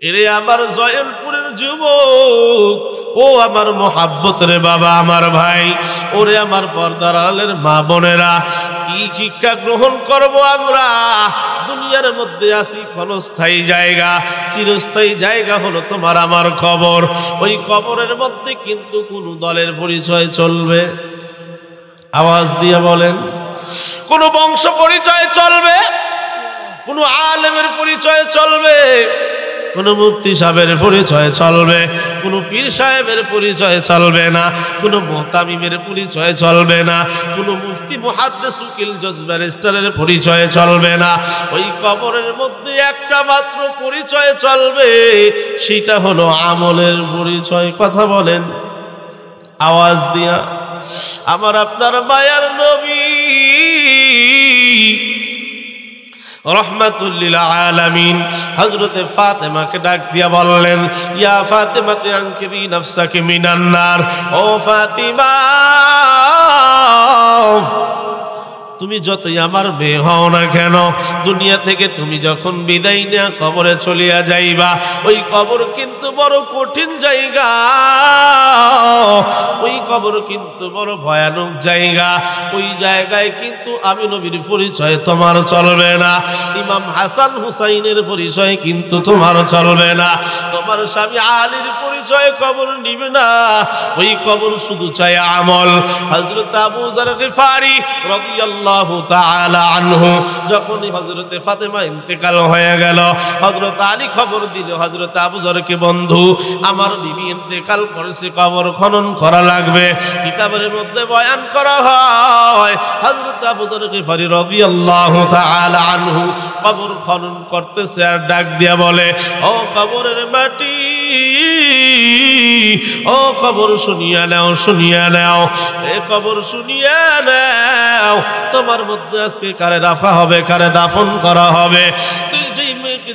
এরে আমার জয়লপুরের যুবক, ও আমার মোহাব্বত রে বাবা, আমার ভাই, ওরে আমার পর্দার আড়ালের মা বোনেরা, কি শিক্ষা গ্রহণ করব আমরা? দুনিয়ার মধ্যে আছি ক্ষণস্থায়ী জায়গা, চিরস্থায়ী জায়গা হলো তোমার আমার কবর। ওই কবরের মধ্যে কিন্তু কোন দলের পরিচয় চলবে? আওয়াজ দিয়ে বলেন। কোন বংশ পরিচয় চলবে? কোন আলেমের পরিচয় চলবে? কোন মুফতি সাহেবের পরিচয় চলবে? কোন পীর সাহেবের পরিচয় চলবে না, কোন মুহতামিমের পরিচয় চলবে না, কোন মুফতি মুহাদ্দিস উকিল জজ ব্যারিস্টারের পরিচয় চলবে না। ওই কবরের মধ্যে একটা মাত্র পরিচয় চলবে, সেটা হলো আমলের পরিচয়। কথা বলেন আওয়াজ দিয়া। আমার আপনার মায়ার নবী রহমাতুল লিল আলামিন হযরতে ফাতেমাকে ডাক দিয়া বললেন, ইয়া ফাতেমা আনকিবি নাফসাকি মিনান নার। ও ফাতিমা, তুমি যতই আমার মেয়ে হও না কেন, দুনিয়া থেকে তুমি যখন বিদায় নেয়া কবরে চলিয়া যাইবা, ওই কবর কিন্তু বড় কঠিন জায়গা, ওই কবর কিন্তু বড় ভয়ানক জায়গা। ওই জায়গায় কিন্তু আমি নবীর পরিচয় তোমার চলবে না, ইমাম হাসান হুসাইনের পরিচয় কিন্তু তোমার চলবে না, তোমার স্বামী আলীর পরিচয় কবর নিবে না। ওই কবর শুধু চাই আমল। হযরত আবু যর গিফারি রাদিয়াল্লাহু তাআলা আনহু যখন হযরতে ফাতেমা ইন্তেকাল হয়ে গেল, হযরত আলী খবর দিল হযরত আবু যরকে, বন্ধু আমার বিবি ইন্তেকাল করেছে, কবর খনন করা লাগবে। কিতাবের মধ্যে বয়ান করা হয় হযরত আবু যর গিফারি রাদিয়াল্লাহু তাআলা আনহু কবর খনন করতেছে, আর ডাক দিয়া বলে, ও কবরের মাটি, ও কবর শুনিয়া নাও, শুনিয়া নাও, এ কবর শুনিয়া নাও, তোমার মধ্যে আজকে কারে রাখা হবে, কারে দাফন করা হবে। যেই মেয়েকে,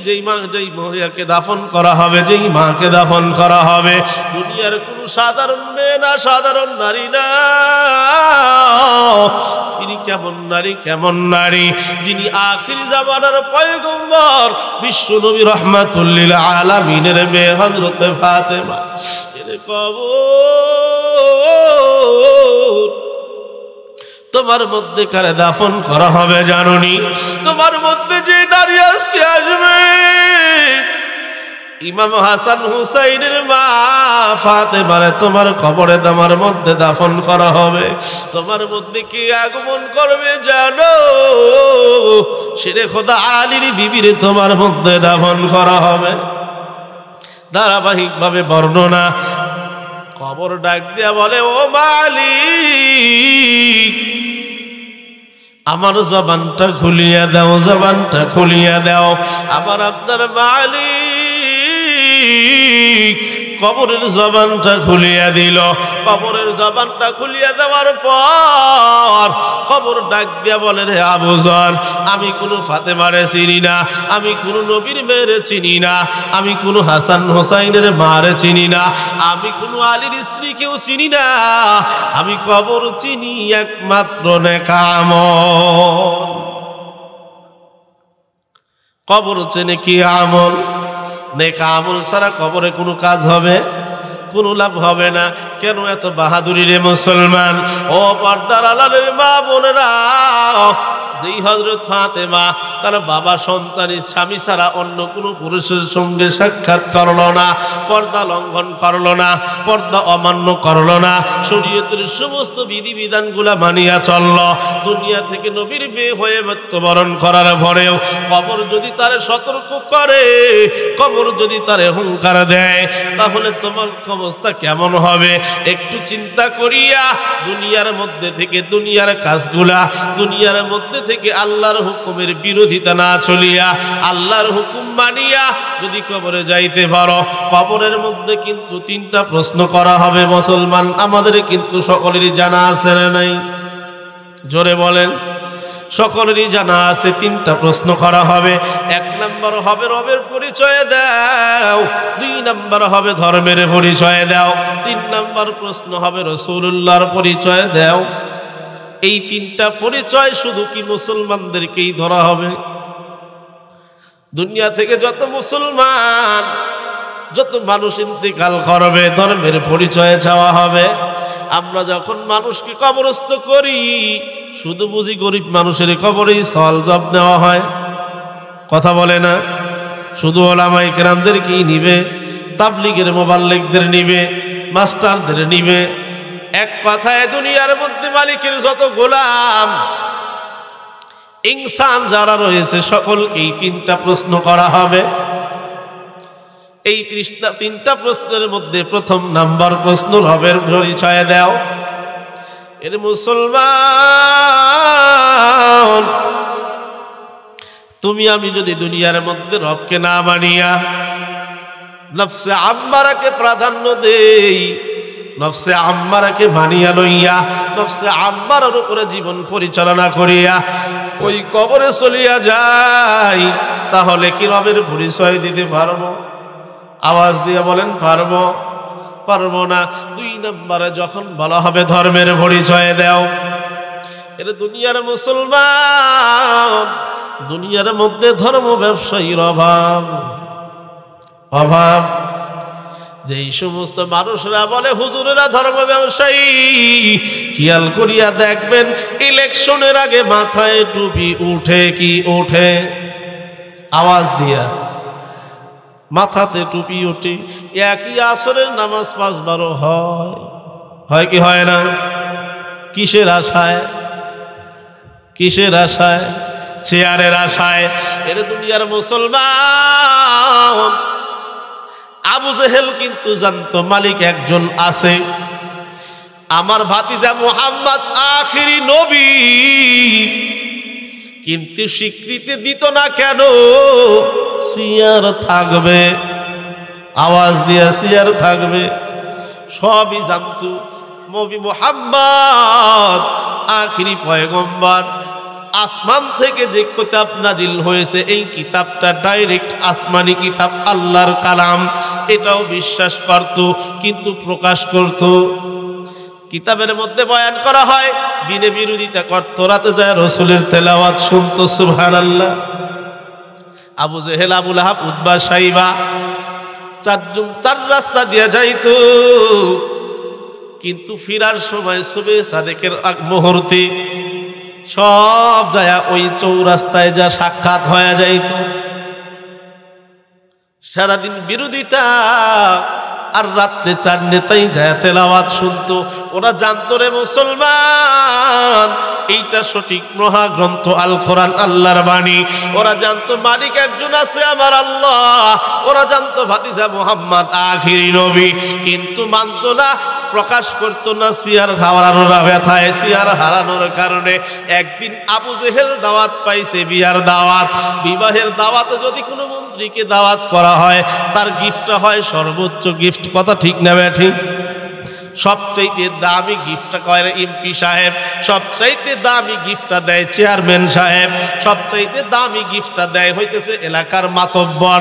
যেই মহিলাকে দাফন করা হবে, যেই মাকে দাফন করা হবে, দুনিয়ার কোনো সাধারণ মেয়ে না, সাধারণ নারী না। তিনি কেমন নারী, কেমন নারী? যিনি আখির জামানার পয়গম্বর বিশ্ব নবী রহমাতুল লিল আলামিনের মেয়ে হযরতে ফাতেমা। এর কবর তোমার মধ্যে কারে দাফন করা হবে জানোনি? তোমার মধ্যে যে নারী আজকে আসবে, ইমাম হাসান হুসাইনের মা ফাতেমারে তোমার কবরে তোমার মধ্যে দাফন করা হবে। তোমার মধ্যে কি আগমন করবে জানো? শেরে খোদা আলীর বিবিরে তোমার মধ্যে দাফন করা হবে। ধারাবাহিকভাবে বর্ণনা। কবর ডাক দিয়া বলে, ও মালিক, আমার জবানটা খুলিয়া দাও, জবানটা খুলিয়া দাও। আমার আপনার মালিক কবরের জবানটা খুলিয়া দিল। কবরের জবানটা খুলিয়া দেওয়ার পর কবর ডাক দিয়া বলে, রে আবু যর, আমি কোনো ফাতেমারে চিনি না, আমি কোনো নবীর মেয়েরে চিনি না, আমি কোনো হাসান হোসাইনের মারে চিনি না, আমি কোনো আলীর স্ত্রীকেও চিনি না, আমি কবর চিনি একমাত্র নেক আমল। কবর চেনে কি আমল? নেক আমল ছাড়া কবরে কোনো কাজ হবে? কোনো লাভ হবে না। কেন এত বাহাদুরি রে মুসলমান? ও পর্দার আড়ালের মা বোনেরা, যেই হযরত ফাতেমা তার বাবা সন্তানী স্বামী ছাড়া অন্য কোনো পুরুষের সঙ্গে সাক্ষাৎ করলো না, পর্দা লঙ্ঘন করলো না, পর্দা অমান্য করলো না, শরীয়তের সমস্ত বিধিবিধানগুলা মানিয়া চলল, দুনিয়া থেকে নবীর মেয়ে হয়ে মৃত্যুবরণ করার পরেও কবর যদি তারে সতর্ক করে, কবর যদি তারে হুঙ্কার দেয়, তাহলে তোমার অবস্থা কেমন হবে? একটু চিন্তা করিয়া দুনিয়ার মধ্যে থেকে দুনিয়ার কাজগুলা, দুনিয়ার মধ্যে থেকে আল্লাহর হুকুমের বিরোধিতা না চলিয়া আল্লাহর হুকুম মানিয়া যদি কবরে যাইতে পারো, কবরের মধ্যে কিন্তু তিনটা প্রশ্ন করা হবে মুসলমান। আমাদের কিন্তু সকলেরই জানা আছে না নাই? জোরে বলেন। সকলেরই জানা আছে, তিনটা প্রশ্ন করা হবে। এক নম্বর হবে রবের পরিচয় দাও, দুই নম্বর হবে ধর্মের পরিচয় দাও, তিন নম্বর প্রশ্ন হবে রাসূলুল্লাহর পরিচয় দাও। এই তিনটা পরিচয় শুধু কি মুসলমানদেরকেই ধরা হবে? দুনিয়া থেকে যত মুসলমান যত মানুষ ইন্তেকাল করবে ধর্মের পরিচয়ে চাওয়া হবে। আমরা যখন মানুষকে কবরস্থ করি শুধু বুঝি গরিব মানুষের কবরেই সওয়াল জব নেওয়া হয়, কথা বলে না। শুধু ওলামায়ে কেরামদেরকেই নিবে, তাবলীগের মোবাল্লিগদের নিবে, মাস্টারদের নিবে। এক কথায় দুনিয়ার মধ্যে মালিকের যত গোলাম ইনসান যারা রয়েছে সকলকেই তিনটা প্রশ্ন করা হবে। এই তিনটা প্রশ্নের মধ্যে প্রথম নাম্বার প্রশ্ন রবের পরিচয় দাও। এর মুসলমান, তুমি আমি যদি দুনিয়ার মধ্যে রবকে না মানিয়া নফসে আম্মারাকে প্রাধান্য দেই, নফসে আম্মারাকে মানিয়া লইয়া নফসে আম্মারার উপরে জীবন পরিচালনা করিয়া ওই কবরে চলিয়া যাই, তাহলে কি রবের পরিচয় দিতে পারবো? আওয়াজ দিয়ে বলেন পারবো? পারবো না। দুই নম্বরে যখন বলা হবে ধর্মের পরিচয় দাও, এর দুনিয়ার মুসলমান, দুনিয়ার মধ্যে ধর্ম ব্যবসায়ীর অভাব। যেই সমস্ত মানুষরা বলে হুজুরেরা ধর্ম ব্যবসায়ী, খেয়াল করিয়া দেখবেন ইলেকশনের আগে মাথায় টুপি উঠে কি ওঠে? আওয়াজ দিয়া মাথাতে টুপি ওঠে। একই আসরের নামাজ 5-12 হয় কি হয় না? কিসের আশায়? কিসের আশায়? চেয়ারের আশায়। এর দুনিয়ার মুসলমান, আবু জেহেল কিন্তু জানতো মালিক একজন আছে, আমার ভাতিজা মুহাম্মদ আখিরি নবী, কিন্তু স্বীকৃতি দিত না কেন? চেয়ার থাকবে, আওয়াজ দিয়া চেয়ার থাকবে। সবই জানতো নবী মুহাম্মদ আখিরি পয়গম্বর, আসমান থেকে যে কিতাব নাজিল হয়েছে এই কিতাবটা ডাইরেক্ট আসমানি কিতাব, আল্লাহর কালাম, এটাও বিশ্বাস করত, কিন্তু প্রকাশ করত। কিতাবের মধ্যে বয়ান করা হয়, দিনে বিরোধিতা করত, রাতে যায় রসুলের তেলাওয়াত শুনতো। সুবহানাল্লাহ। আবু জেহেল, আবু লাহাব, উতবা, সাইবা চার রাস্তা দিয়ে যাইতো, কিন্তু ফিরার সময় সুবে সাদেকের আগ মুহূর্তে সব যায় ওই চৌরাস্তায় যা সাক্ষাৎ হয়ে যাইত। সারাদিন বিরোধিতা, আর রাত্রে 4 নেতাই যায় তেলাওয়াত শুনতো। ওরা জানতো রে মুসলমান, এইটা সঠিক মহাগ্রন্থ আল কোরআন, আল্লাহর বাণী। ওরা জানতো মালিক একজন আছে, আমার আল্লাহ। ওরা জানতো ভাতিজা মুহাম্মদ আখিরি নবী, কিন্তু মানতো না, প্রকাশ করতো না। সিয়ার হারানোর ব্যথায়, সিয়ার হারানোর কারণে একদিন আবু জেহেল দাওয়াত পাইছে, বিয়ার দাওয়াত। বিবাহের দাওয়াতে যদি কোনো মন্ত্রীকে দাওয়াত করা হয়, তার গিফটটা হয় সর্বোচ্চ গিফট। কথা ঠিক না ঠিক? সবচাইতে দামি গিফটটা কয় এমপি সাহেব, সবচাইতে দামি গিফটটা দেয় চেয়ারম্যান সাহেব, সবচাইতে দামি গিফটটা দেয় হইতেছে এলাকার মাতব্বর।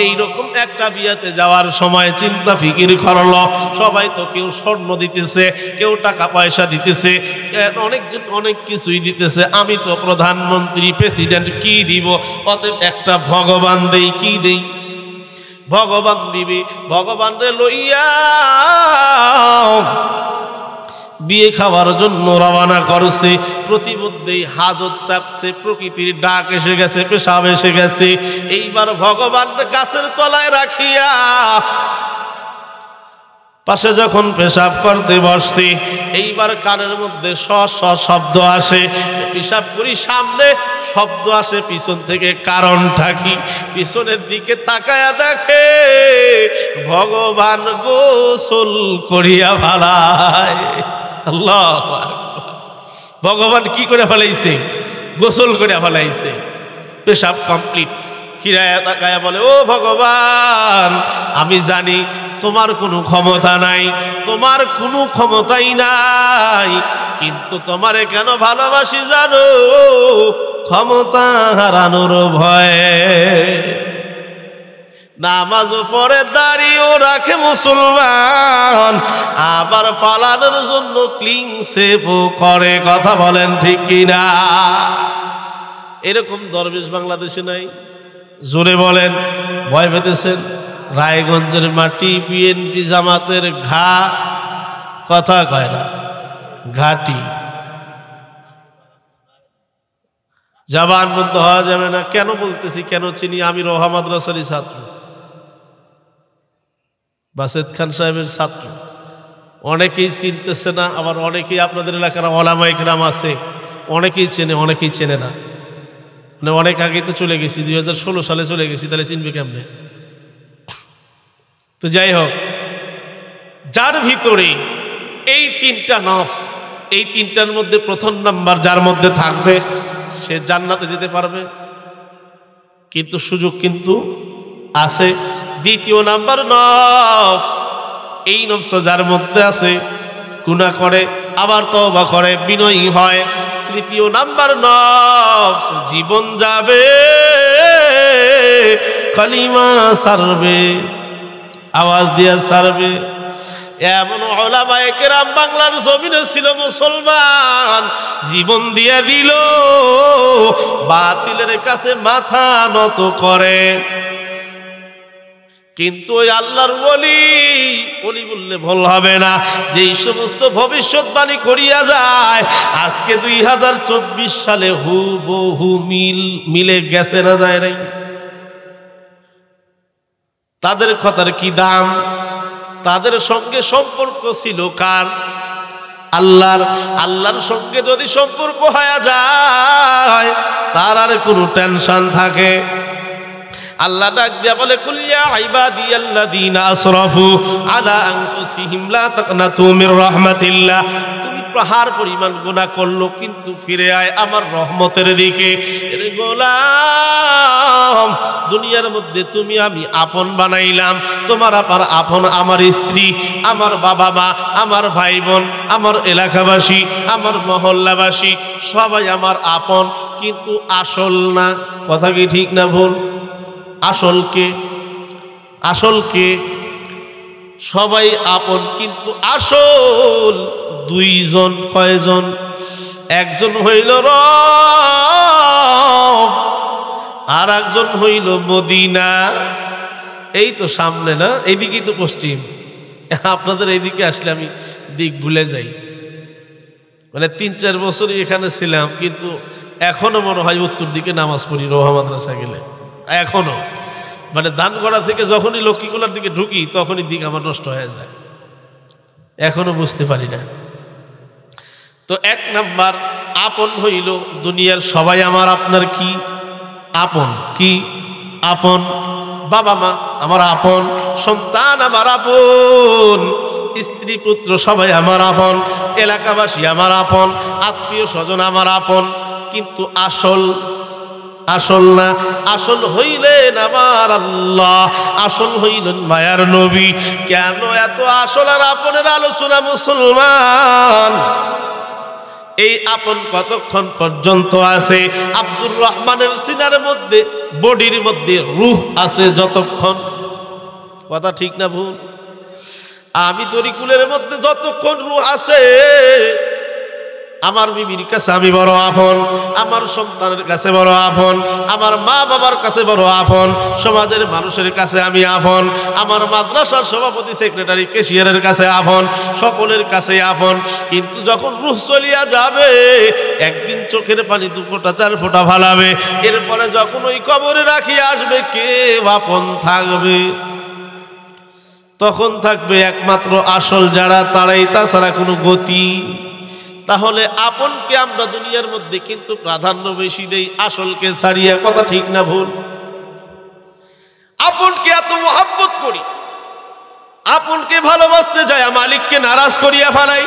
এইরকম একটা বিয়াতে যাওয়ার সময় চিন্তা ফিকির করলো, সবাই তো কেউ স্বর্ণ দিতেছে, কেউ টাকা পয়সা দিতেছে, অনেকজন অনেক কিছুই দিতেছে। আমি তো প্রধানমন্ত্রী, প্রেসিডেন্ট, কি দিব? অতএব একটা ভগবান দেই। কি দেই? ভগবান দিবি। ভগবান রে লইয়া বিয়ে খাওয়ার জন্য রওনা করছে। প্রতিমধ্যেই হাজত চাপছে, প্রকৃতির ডাক এসে গেছে, পেশাব এসে গেছে। এইবার ভগবান গাছের তলায় রাখিয়া পাশে যখন পেশাব করতে বসছে, এইবার কানের মধ্যে স স শব্দ আসে। পেশাব করি, সামনে শব্দ আসে, পিছন থেকে কারণটা কি? পিছনের দিকে তাকায়া দেখে ভগবান গোসল করিয়া ফেলায়। আল্লাহু আকবার। ভগবান কি করে ফেলাইছে? গোসল করিয়া ফেলাইছে। পেশাব কমপ্লিট। ফিরায়া তাকায়া বলে, ও ভগবান, আমি জানি তোমার কোনো ক্ষমতা নাই, তোমার কোনো ক্ষমতাই নাই, কিন্তু তোমারে কেন ভালোবাসি জানো? ক্ষমতা হারানোর ভয়ে। নামাজ পড়ে, দাঁড়িয়েও রাখে মুসলমান, আবার পালানোর জন্য ক্লিং সেপও করে। কথা বলেন ঠিক কিনা? এরকম দরবেশ বাংলাদেশে নাই? জোরে বলেন। ভয় পেতেছেন? রায়গঞ্জের মাটি বিএনপি জামাতের ঘা, কথা কয় না, ঘাটি। জবান বন্ধ হওয়া যাবে না। কেন বলতেছি, কেন চিনি? আমি রোহা মাদ্রাসারই ছাত্র, বাসেদ খান সাহেবের ছাত্র। অনেকেই চিনতেছে না, আবার অনেকেই আপনাদের এলাকার ওলামায়ে কেরাম আছে, অনেকেই চেনে, অনেকেই চেনে না। মানে অনেক আগেই তো চলে গেছি, 2016 সালে চলে গেছি, তাহলে চিনবে কেমনে? তো যাই হোক, যার ভিতরে এই তিনটা নফস, এই তিনটার মধ্যে প্রথম নাম্বার যার মধ্যে থাকবে সে জান্নাতে যেতে পারবে, কিন্তু সুযোগ কিন্তু আছে। দ্বিতীয় নাম্বার নফস, এই নফস যার মধ্যে আছে, গুনাহ করে আবার তওবা করে, বিনয়ী হয়। তৃতীয় নাম্বার নফস, জীবন যাবে, কালিমা সারবে, আওয়াজ দিয়ে সারবে। এমন উলামায়ে কেরাম বাংলার জমিনে ছিল, মুসলমান জীবন দিয়ে দিল, বাতিলের কাছে মাথা নত করে। কিন্তু ওই আল্লাহর ওলি, ওলি বললে ভুল হবে না, যেই সমস্ত ভবিষ্যৎবাণী করিয়া যায়, আজকে 2024 সালে হুবহু মিলে গেছে না যায় নাই? তাদের কথার কি দাম? তাদের সঙ্গে সম্পর্ক ছিল কার? আল্লাহর। আল্লাহর সঙ্গে যদি সম্পর্ক হয়ে যায়, তার আর কোনো টেনশন থাকে? আল্লাহ ডাক দিয়া বলে, কুল ইয়া ইবাদিয়াল্লাযীনা আসরাফু আলা আনফুসিহিম লা তাকনাতু মির রাহমাতিল্লাহ। তুমি প্রহার পরিমাণ গুনাহ করলো, কিন্তু ফিরে আয় আমার রহমতের দিকে। এর গোলাম, দুনিয়ার মধ্যে তুমি আমি আপন বানাইলাম, তোমার আমার আপন, আমার স্ত্রী, আমার বাবা মা, আমার ভাই বোন, আমার এলাকাবাসী, আমার মহল্লাবাসী, সবাই আমার আপন, কিন্তু আসল না। কথা কি ঠিক না ভুল? আসলকে, আসলকে সবাই আপন, কিন্তু আসল দুইজন। কয়জন? একজন হইল রব, আর একজন হইল মদিনা। এই তো সামনে না, এইদিকেই তো পশ্চিম। আপনাদের এইদিকে আসলে আমি দিক ভুলে যাই। মানে 3-4 বছরই এখানে ছিলাম, কিন্তু এখনো মনে হয় উত্তর দিকে নামাজ পড়ি রোহা মাদ্রাসা গেলে। এখনো মানে দানগড়া থেকে যখনই লক্ষ্মীকুলার দিকে ঢুকি, তখনই দিক আমার নষ্ট হয়ে যায়, এখনো বুঝতে পারি না। তো 1 নাম্বার আপন হইল, দুনিয়ার সবাই আমার আপনার কি আপন? কি আপন? বাবা মা আমার আপন, সন্তান আমার আপন, স্ত্রী পুত্র সবাই আমার আপন, এলাকাবাসী আমার আপন, আত্মীয় স্বজন আমার আপন, কিন্তু আসল, আসল না। আসল হইলেন আমার আল্লাহ, আসল হইলেন মায়ার নবী। কেন এত আসল আর আপনের আলোচনা মুসলমান? এই আপন কতক্ষণ পর্যন্ত আছে? আব্দুর রহমানের সিনার মধ্যে, বডির মধ্যে রূহ আছে যতক্ষণ। কথা ঠিক না ভুল? আমি তরিকুলের মধ্যে যতক্ষণ রূহ আছে, আমার বিবির কাছে আমি বড় আপন, আমার সন্তানের কাছে বড় আপন, আমার মা বাবার কাছে বড় আপন, সমাজের মানুষের কাছে আমি আপন, আমার মাদ্রাসার সভাপতি সেক্রেটারি ক্যাশিয়ারের কাছে আপন, সকলের কাছে আপন। কিন্তু যখন রূহ চলিয়া যাবে, একদিন চোখের পানি 2 ফোঁটা 4 ফোঁটা ফালাবে, এরপরে যখন ওই কবরে রাখিয়া আসবে, কে আপন থাকবে? তখন থাকবে একমাত্র আসল যারা, তারাই, তাছাড়া কোনো গতি। তাহলে আপনকে আমরা দুনিয়ার মধ্যে কিন্তু প্রাধান্য বেশি দেই আসলকে ছাড়িয়া। কথা ঠিক না ভুল? আপনকে এত মহব্বত করি, আপনকে ভালোবাসতে যায়, মালিককে নারাজ করিয়া ফেলাই।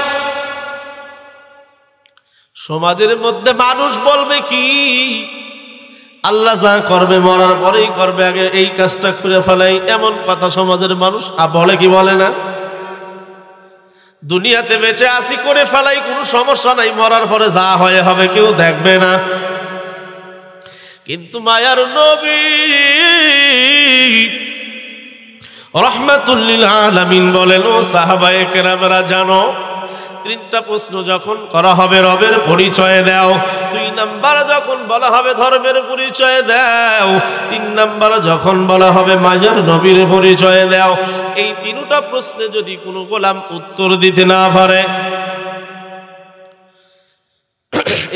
সমাজের মধ্যে মানুষ বলবে কি? আল্লাহ যা করবে মরার পরেই করবে, আগে এই কাজটা করে ফেলাই, এমন কথা সমাজের মানুষ বলে কি বলে না? দুনিয়াতে বেঁচে আসি করে ফেলাই, কোনো সমস্যা নাই, মরার পরে যা হয় হবে, কেউ দেখবে না। কিন্তু মায়ার নবী রাহমাতুল লিল আলামিন বলেন, ও সাহাবায়ে কেরামরা জানো, তিনটা প্রশ্ন যখন করা হবে রবের পরিচয় দাও, 2 নাম্বার যখন বলা হবে ধর্মের পরিচয় দাও, 3 নাম্বার যখন বলা হবে মাজার নবীর পরিচয় দাও, এই তিনটা প্রশ্নে যদি কোনো গোলাম উত্তর দিতে না পারে,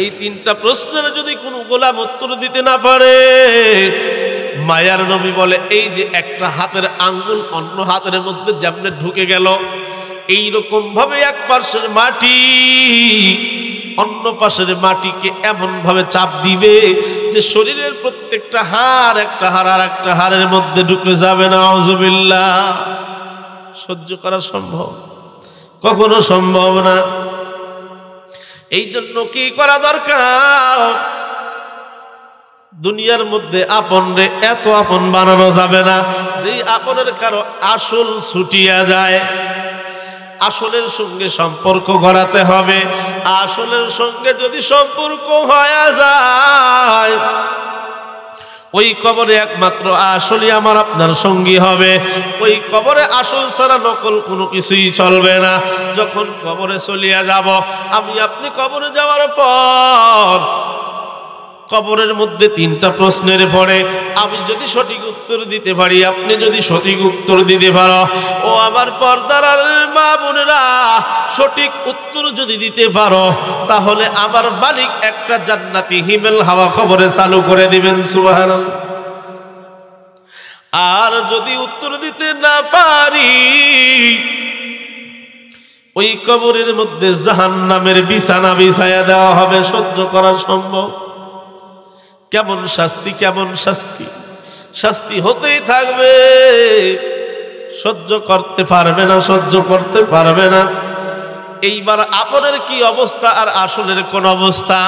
এই তিনটা প্রশ্নের যদি কোনো গোলাম উত্তর দিতে না পারে, মায়ার নবী বলে এই যে একটা হাতের আঙ্গুল অন্য হাতের মধ্যে যেমনে ঢুকে গেল, এইরকম ভাবে এক পাশের মাটি অন্য পাশের মাটিকে এমন ভাবে চাপ দিবে যে শরীরের প্রত্যেকটা হাড় একটা হাড় আর একটা হাড়ের মধ্যে ঢুকে যাবে না। আউযুবিল্লাহ। সহ্য করা সম্ভব? কখনো সম্ভব না। এই জন্য কি করা দরকার? দুনিয়ার মধ্যে আপন রে এত আপন বানানো যাবে না যে আপনের কারো আসল ছুটিয়া যায়। আসলের সঙ্গে সম্পর্ক গড়াতে হবে। আসলের সঙ্গে যদি সম্পর্ক হয়ে যায়, ওই কবরে একমাত্র আসলই আমার আপনার সঙ্গী হবে। ওই কবরে আসল ছাড়া নকল কোনো কিছুই চলবে না। যখন কবরে চলিয়া যাব, আমি আপনি কবরে যাওয়ার পর কবরের মধ্যে 3টা প্রশ্নের পরে আমি যদি সঠিক উত্তর দিতে পারি, আপনি যদি সঠিক উত্তর দিতে পারো, ও আমার পর্দার মা বোনেরা, সঠিক উত্তর যদি দিতে পারো, তাহলে আমার মালিক একটা জান্নাতি হিমেল হাওয়া কবরে চালু করে দিবেন। সুবহানাল্লাহ। আর যদি উত্তর দিতে না পারি, ওই কবরের মধ্যে জাহান্নামের বিছানা বিছায়া দেওয়া হবে। সহ্য করা সম্ভব? কেমন শাস্তি, কেমন শাস্তি! শাস্তি হতেই থাকবে, সহ্য করতে পারবে না, সহ্য করতে পারবে না। এইবার আপনের কি অবস্থা আর আসলের কোন অবস্থা?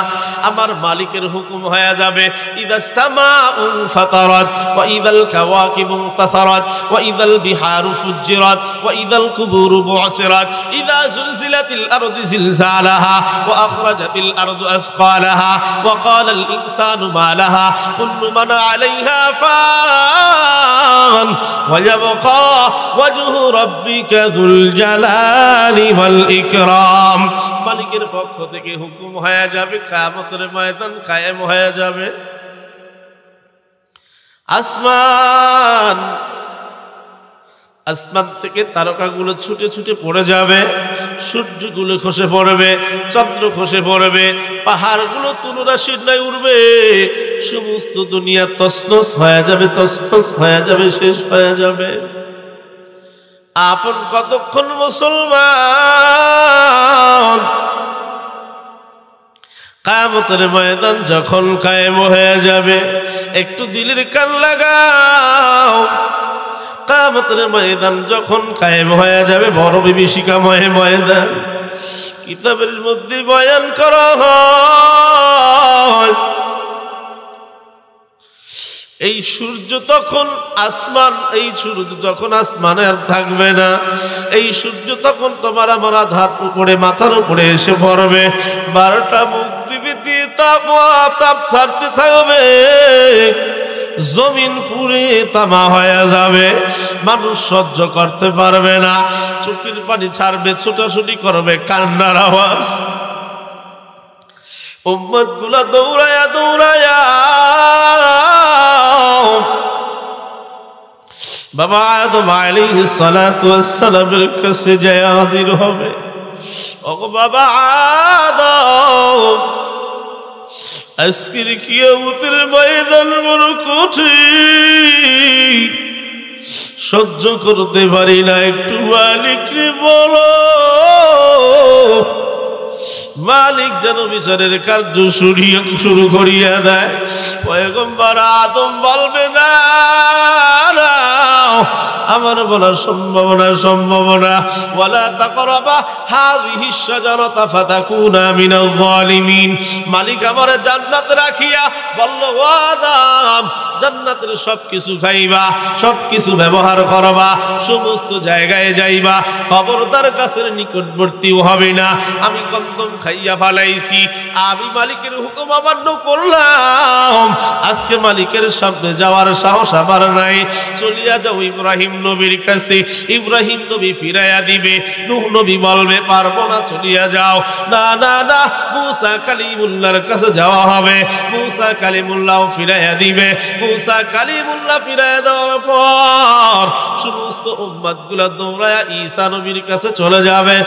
আমার মালিকের হুকুম হয়ে যাবে, ইদাস সামাউ ফাতারাত ওয়া ইদাল কাওয়াকিবু তাসারাত ওয়া ইদাল বিহারু ফুজ্জিরাত ওয়া ইদাল কুবুরু বুসিরাত ইদা জুলজিলাতিল আরদু জিলজালাহা ওয়া আখরাজাতিল আরদু আসকালাহা ওয়া ক্বালাল ইনসানু মা লাহা কুল্লু মান আলাইহা ফান ওয়া ইয়াবকা ওয়াজহু রাব্বিকা যুল জালালি ওয়াল ইকরাম। মালিকের পক্ষ থেকে হুকুম হয়ে যাবে, কিয়ামতের ময়দান কায়েম হয়ে যাবে। আসমান থেকে তারকাগুলো ছুটে ছুটে পড়ে যাবে, সূর্যগুলো খসে পড়বে, চন্দ্র খসে পড়বে, পাহাড়গুলো তুলরাশির ন্যায় উড়বে, সমস্ত দুনিয়া তছনছ হয়ে যাবে, তছনছ হয়ে যাবে, শেষ হয়ে যাবে। আপন কতক্ষণ মুসলমান, কিয়ামতের ময়দান যখন কায়েম হয়ে যাবে, একটু দিলের কান লাগাও। কিয়ামতের ময়দান যখন কায়েম হয়ে যাবে, বড় বিভীষিকাময় ময়দান। কিতাবের মধ্যে বয়ান করা হয়, এই সূর্য তখন আসমান, এই সূর্য যখন আসমানে আর থাকবে না, এই সূর্য তখন তোমার আমার আধার উপরে মাথার উপরে এসে পড়বে, 12টা মুখ দিবে দিয়ে তাপ ছাড়তে থাকবে, জমিন পুরে তামা হয়ে যাবে, মানুষ সহ্য করতে পারবে না, চোখের পানি ছাড়বে, ছোটাছুটি করবে, কান্নার আওয়াজ। উম্মত গুলা দৌড়ায়া দৌড়ায়া বাবা আদম আলাইহিস সালাতু ওয়াস সালামের কাছে যায় হাজির হবে। ওগো বাবা আদম, আজকের কিয়ামতের ময়দান বড় কঠিন, সহ্য করতে পারি না, একটু মালিককে বলো। মালিক যেন বিচারের কার্য শুরু করিয়া দেয়। পয়গম্বর আদম বলবে না, আমার বলার সম্ভাবনা ওয়ালা তাকরাবা হাযিহিশ শাজারাতা ফাতাকুনা মিনাল যালিমিন। মালিক আমারে জান্নাত রাখিয়া বলল, ও আদম, জান্নাতের সবকিছু খাইবা, সবকিছু ব্যবহার করবা, সমস্ত জায়গায় যাইবা, খবরদার গাছের নিকটবর্তীও হবে না। আমি কন্দম খাই খাইয়া ফেলাইছি, আমি মালিকের হুকুম অমান্য করলাম, আজকে মালিকের সামনে যাওয়ার সাহস আমার নাই। চলিয়া যাও ইব্রাহিম নবীর কাছে। ইব্রাহিম নবী ফিরাইয়া দিবে। নূহ নবী বলবে পারবো না, চলিয়া যাও। না না না, মূসা কালিমুল্লাহর কাছে যাওয়া হবে। মূসা কালিমুল্লাহ ফিরাইয়া দিবে। মূসা কালিমুল্লাহ ফিরাইয়া দেওয়ার পর সমস্ত উম্মতগুলো দৌড়ায়া ঈসা নবীর কাছে চলে যাবে।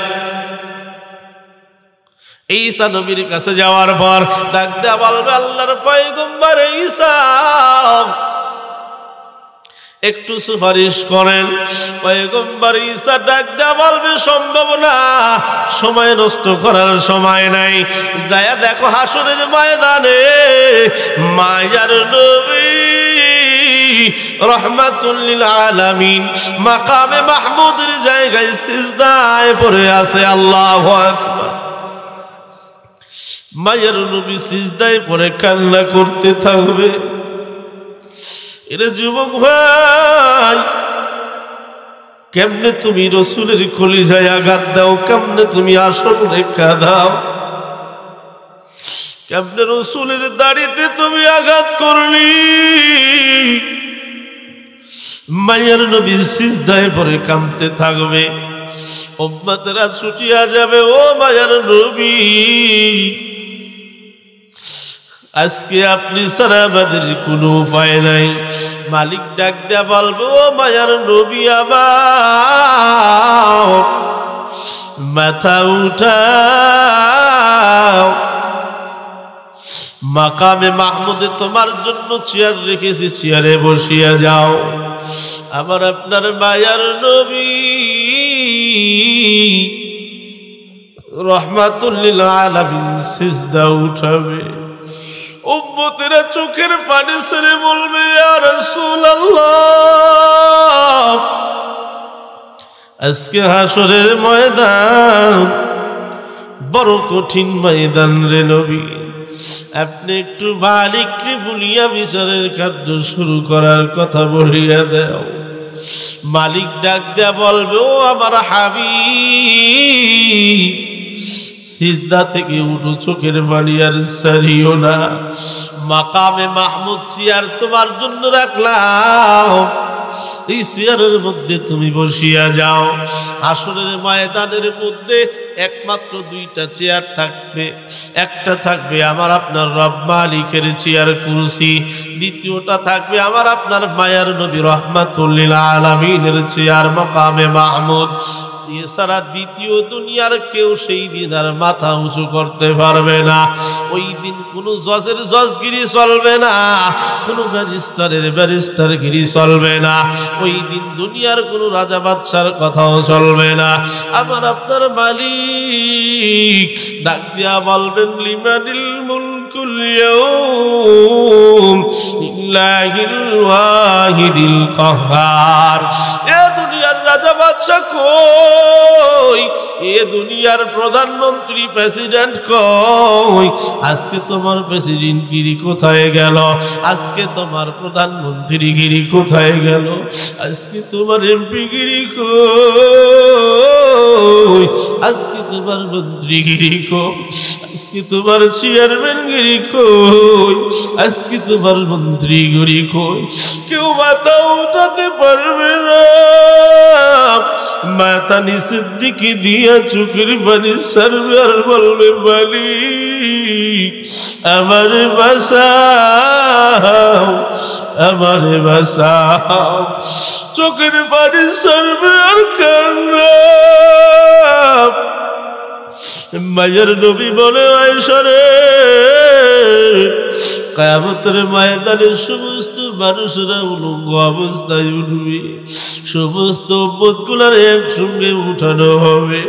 ঈসা নবীর কাছে যাওয়ার পর ডাক দেয়া বলবে, আল্লাহর পয়গম্বর ঈসা, একটু সুপারিশ করেন। পয়গম্বর ঈসা ডাক দেয়া বলবে, সম্ভব না, সময় নষ্ট করার সময় নাই। যায়া দেখো হাসরের ময়দানে মায়ার নবী রাহমাতুল লিল আলামিন মাকামে মাহমুদের জায়গায় সিজদায় পড়ে আছে। আল্লাহু আকবার। মায়ের নবী সিজদায় পড়ে কান্না করতে থাকবে। এরে যুবক ভাই, কেমনে তুমি রসুলের কলিজায় আঘাত দাও, কেমনে তুমি আসল রেখা দাও, কেমনে রসুলের দাড়িতে তুমি আঘাত করলি। মায়ের নবী সিজদায় পড়ে কাঁদতে থাকবে। উম্মতেরা ছুটিয়া যাবে, ও মায়ের নবী, আজকে আপনি ছাড়া আমাদের কোনো উপায় নাই। মালিক ডাক দেয়া বলবে, ও মায়ার নবী আমার, মাথা উঠাও, মাকামে মাহমুদে তোমার জন্য চেয়ার রেখেছি, চেয়ারে বসিয়া যাও। আমার আপনার মায়ার নবী রাহমাতুল লিল আলামিন সিজদা উঠাবে। উম্মতেরা চোখের পানি ছেড়ে বলবে, ইয়া রাসূলুল্লাহ, আজকে হাসরের ময়দান বড় কঠিন ময়দান রে নবী, আপনি একটু মালিককে বলিয়া বিচারের কার্য শুরু করার কথা বলিয়া দাও। মালিক ডাক দেয়া বলবে, ও আমার হাবিব, সিজদা থেকে উঠো, চোখের পানি আর ছাড়িও না। মাকামে মাহমুদ চেয়ার তোমার জন্য রাখলাম, এই চেয়ারের মধ্যে তুমি বসিয়া যাও। হাসরের ময়দানের মধ্যে একমাত্র দুইটা চেয়ার থাকবে। একটা থাকবে আমার আপনার রব মালিকের চেয়ার কুরসি, দ্বিতীয়টা থাকবে আমার আপনার মায়ার নবী রাহমাতুল লিল আলামিনের চেয়ার মাকামে মাহমুদ। এছাড়া দ্বিতীয় দুনিয়ার কেউ সেই দিন আর মাথা উঁচু করতে পারবে না। ওই দিন কোনো জজের জজগিরি চলবে না, কোনো ব্যারিস্টারের ব্যারিস্টারগিরি চলবে না। ওই দিন দুনিয়ার কোনো রাজা বাদশার কথাও চলবে না। আমার আপনার মালিক ডাক দিয়া বলবেন, লিমানিল মুলকুল ইয়াউম লিল্লাহিল ওয়াহিদিল কাহ্হার। এ দুনিয়ার রাজা বাদশা কই, এ দুনিয়ার প্রধানমন্ত্রী প্রেসিডেন্ট কই, আজকে তোমার প্রেসিডেন্টগিরি কোথায় গেল, আজকে তোমার প্রধানমন্ত্রীগিরি কোথায় গেল, আজকে তোমার এমপিগিরি কই, আজকে তোমার মন্ত্রীগিরি কই, আজকে তোমার চেয়ারম্যানগিরি কই, আজকে তোমার মন্ত্রীগিরি কই। কেউ মাথা উঠাতে পারবে না। মাথা নিচের দিকে দিয়া চোখের পানি ছাড়বে আর বলবে, মালিক আমারে বাঁচাও, আমারে বাঁচাও। চোখের পানি ছাড়বে আর কান্না। মায়ের নবী বলে, আয়েশা রে, কিয়ামতের ময়দানে সমস্ত মানুষরা উলঙ্গ অবস্থায় উঠবে, সমস্ত উম্মতগুলোর একসঙ্গে উঠানো হবে।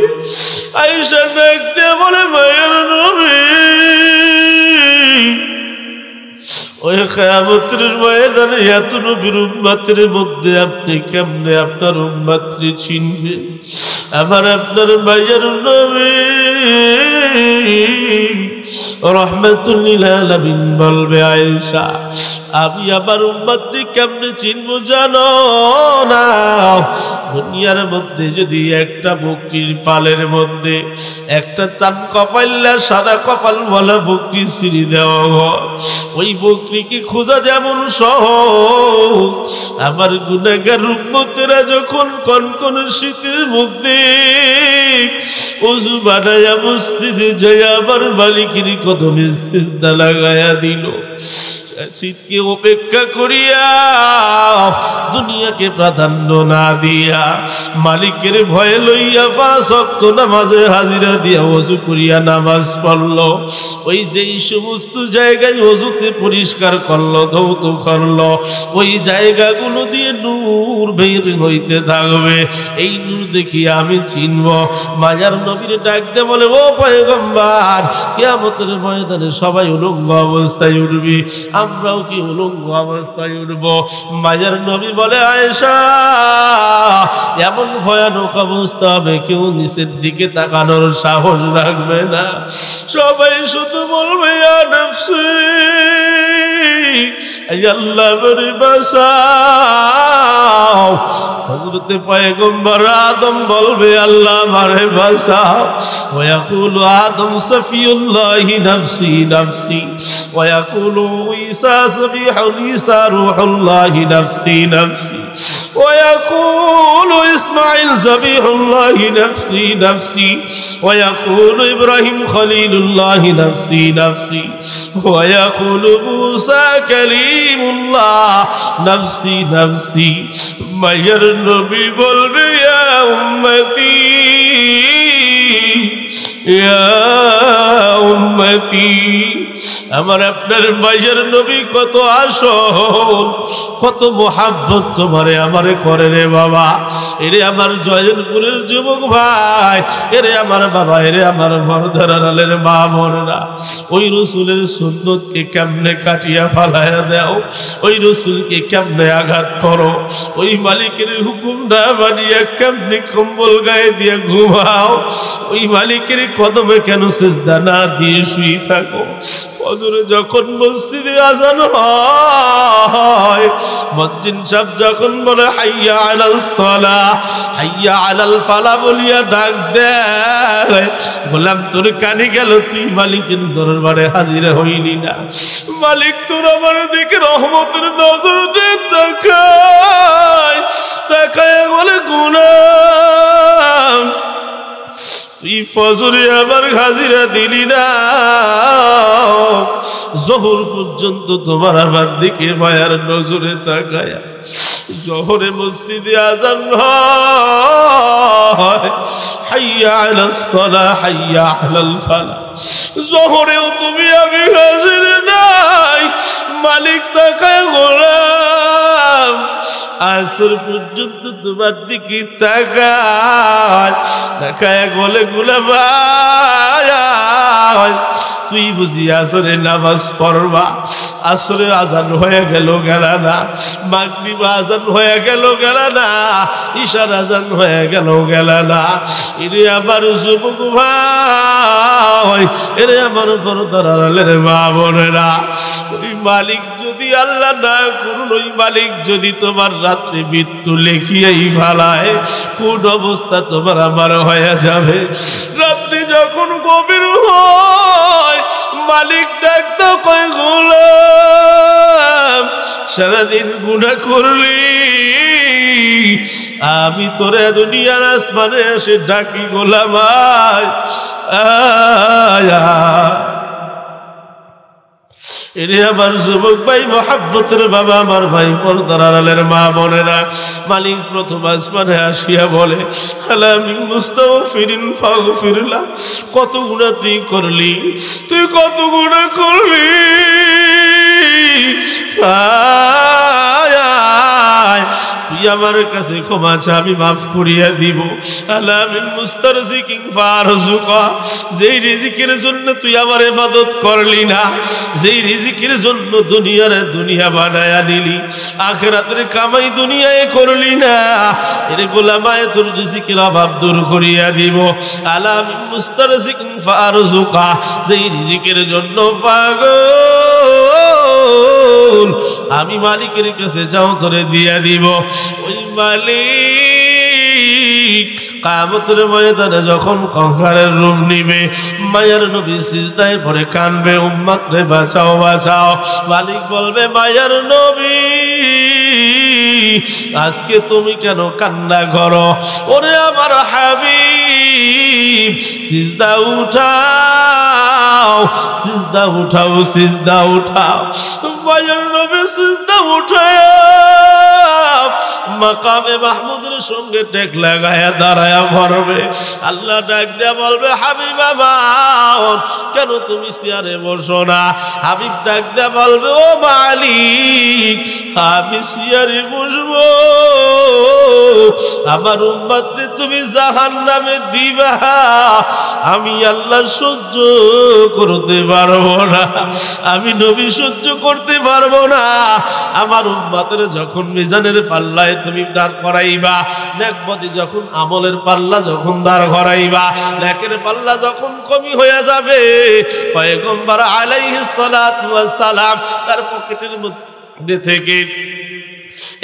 আয়েশা ডাক দিয়ে বলে, মায়ের নবী, ওই কিয়ামতের ময়দানে এত নবীর উম্মতের মধ্যে আপনি কেমনে আপনার উম্মতকে চিনবেন? আমার আপনার মায়ের নবী রাহমাতুল লিল আলামিন বলবে, আয়েশা আমি আমার উম্মতকে কেমনে চিনবো জানো না? দুনিয়ার মধ্যে যদি একটা বকরির পালের মধ্যে একটা চান কপাল্লা সাদা কপাল বলা বকরি ছিঁড়ে দেওয়া হয়, ওই বকরিকে খোঁজা যেমন সহজ, আমার গুনাহগার উম্মতেরা যখন কনকনে শীতের মধ্যে ওযু বানায়া মসজিদে যাইয়া আমার মালিকের কদমে সিজদা লাগায়া দিল, শীতকে উপেক্ষা করিয়া দুনিয়াকে প্রাধান্য না দিয়া মালিকের ভয়ে লইয়া 5 ওয়াক্ত নামাজে হাজিরা দিয়া ওযু করিয়া নামাজ পড়ল, ওই যেই সমস্ত জায়গায় ওযুতে পরিষ্কার করলো, ধৌত করলো, ওই জায়গাগুলো দিয়ে নূর বের হইতে থাকবে। এই নূর দেখিয়া আমি চিনব। মায়ার নবীর ডাক দিয়ে বলে, ও পয়গম্বর, কিয়ামতের ময়দানে সবাই উলঙ্গ অবস্থায় উঠবি, আমরাও কি উলঙ্গ অবস্থায় উঠবো? মায়ার নবী বলে, আয়েশা, এমন ভয়ানক অবস্থা হবে কেউ নিচের দিকে তাকানোর সাহস রাখবে না, সবাই শুধু বলবে ইয়া নফসি, আল্লাহ আমারে বাঁচাও। হযরত পয়গম্বর আদম বলবে, আল্লাহ আমারে বাঁচাও। ওয়াকুলু আদম সফিউল্লাহি নফসি নফসি, ওয়াকুলু ঈসা সবিহুল ঈসা রূহুল্লাহি নফসি নফসি, ويقول إسماعيل ذبيح الله نفسي نفسي، ويقول إبراهيم خليل الله نفسي نفسي، ويقول موسى كليم الله نفسي نفسي। মায়ের নবী বলবে, ইয়া উম্মতি ইয়া উম্মতি, আমার আপনার মায়ের নবী কত আসল, কত মোহাব্বত তোমারে আমারে করে রে বাবা। এরে আমার জয়নপুরের যুবক ভাই, এরে আমার বাবা, এরে আমার বর্ধারালের মা বোনরা, ওই রসুলের সুন্নতকে কেমনে কাটিয়া ফালাইয়া দাও, ওই রসুলকে কেমনে আঘাত করো, ওই মালিকের হুকুম না মানিয়া কেমনে কম্বল গায়ে দিয়ে ঘুমাও, ওই মালিকের কদমে কেন সিজদা না দিয়ে শুয়ে থাকো। ফজরে যখন মসজিদে আযান হয়, মুয়াজ্জিন সাহেব যখন বলে হাইয়া আলাস সালাহ হাইয়া আলাল ফালাহ বলিয়া ডাক দেয়, গোলাম তোর কানে গেল, তুই মালিকের দরবারে হাজির হইলি না। মালিক তোর আমার দিকে রহমতের নজর দিয়ে তাকায়, তাকায় বলে, গোলাম তুই ফজরে আবার হাজিরা দিলি না, জোহর পর্যন্ত তোমার আমার দিকে মায়ার নজরে তাকায়া। জোহরে মসজিদে আযান হয়, হাইয়া আলাস সালাহ হাইয়া আলাল ফালাহ, জোহরেও তুমি আমি হাজির নাই, মালিক তাকায়, গোলাম আসর পর্যন্ত তোমার দিকে তাকায়, তাকায় বলে, গোলাম তুই বুঝি আসরে নামাজ পড়বা, আসরে আজান হয়ে গেল গেল না, মাগরিব আজান হয়ে গেল গেল না, ঈশার আজান হয়ে গেল গেল না। এরে আমার যুবক ভাই, এরে আমার পর্দার মা বোনেরা, ওই মালিক যদি আল্লাহ না করুন, ওই মালিক যদি তোমার রাত্রে মৃত্যু লেখিয়াই ভালায়, কোন অবস্থা তোমার আমার হয়ে যাবে। রাত্রি যখন গভীর হয়, মালিক ডাক দাও, কয় গোলাম সারাদিন গুনাহ করলি, আমি তোরে দুনিয়ার আসমানে এসে ডাকি, গোলাম আয় আয়। এরে আমার যুবক ভাই, মহাব্বতের বাবা, আমার ভাই, পর্দার আড়ালের মা বোনেরা, মালিক প্রথম আসমানে আসিয়া বলে, আলামি মুস্তাগফিরিন ফাগফিরলা, কত গুনাহ তুই করলি, তুই কত গুনাহ করলি, তুই আমার কাছে ক্ষমা চা, আমি মাফ করিয়া দিব। আলামিন মুস্তারজিকিন ফারজুকা, যেই রিজিকের জন্য তুই আমার ইবাদত করলি না, যেই রিজিকের জন্য দুনিয়া বানায়া নিলি, আখিরাতের কামাই দুনিয়ায় করলি না, এর গোলামায় তোর রিজিকের অভাব দূর করিয়া দিব। আলামিন মুস্তারজিকিন ফারজুকা, যেই রিজিকের জন্য পাগল আমি মালিকের কাছে যাও তোরে দিয়া দিব। ওই মালিক কিয়ামতের ময়দানে যখন কঙ্কালের রূপ নিবে, মায়ার নবী সিজদায় পড়ে কাঁদবে, উম্মত রে বাঁচাও বাঁচাও। মালিক বলবে, মায়ার নবী আজকে তুমি কেন কান্না করো? ওরে আমার হাবিব, সিজদা উঠাও, সিজদা উঠাও, সিজদা উঠাও। মায়ার নবী সিজদা উঠাও, মাকামে মাহমুদের সঙ্গে টেক লাগায়া দাঁড়ায়া পড়বে। আল্লাহ ডাক দিয়া বলবে, হাবিব আমার কেন তুমি চেয়ারে বসো না? হাবিব ডাক দিয়া বলবে, ও মালিক আমি চেয়ারে বসবো, আমার উম্মতরে তুমি জাহান্নামে দিবা, আমি আল্লাহ সহ্য করতে পারবো না, আমি নবী সহ্য করতে পারবো না। আমার উম্মতের যখন মিজানের পাল্লায় তুমি দাঁড় করাইবা, নেকবদি যখন আমলের পাল্লা যখন দাঁড় করাইবা, নেকের পাল্লা যখন কমি হয়ে যাবে, পয়গম্বর আলাইহিস সালাতু ওয়াস সালাম তার পকেটের মধ্যে থেকে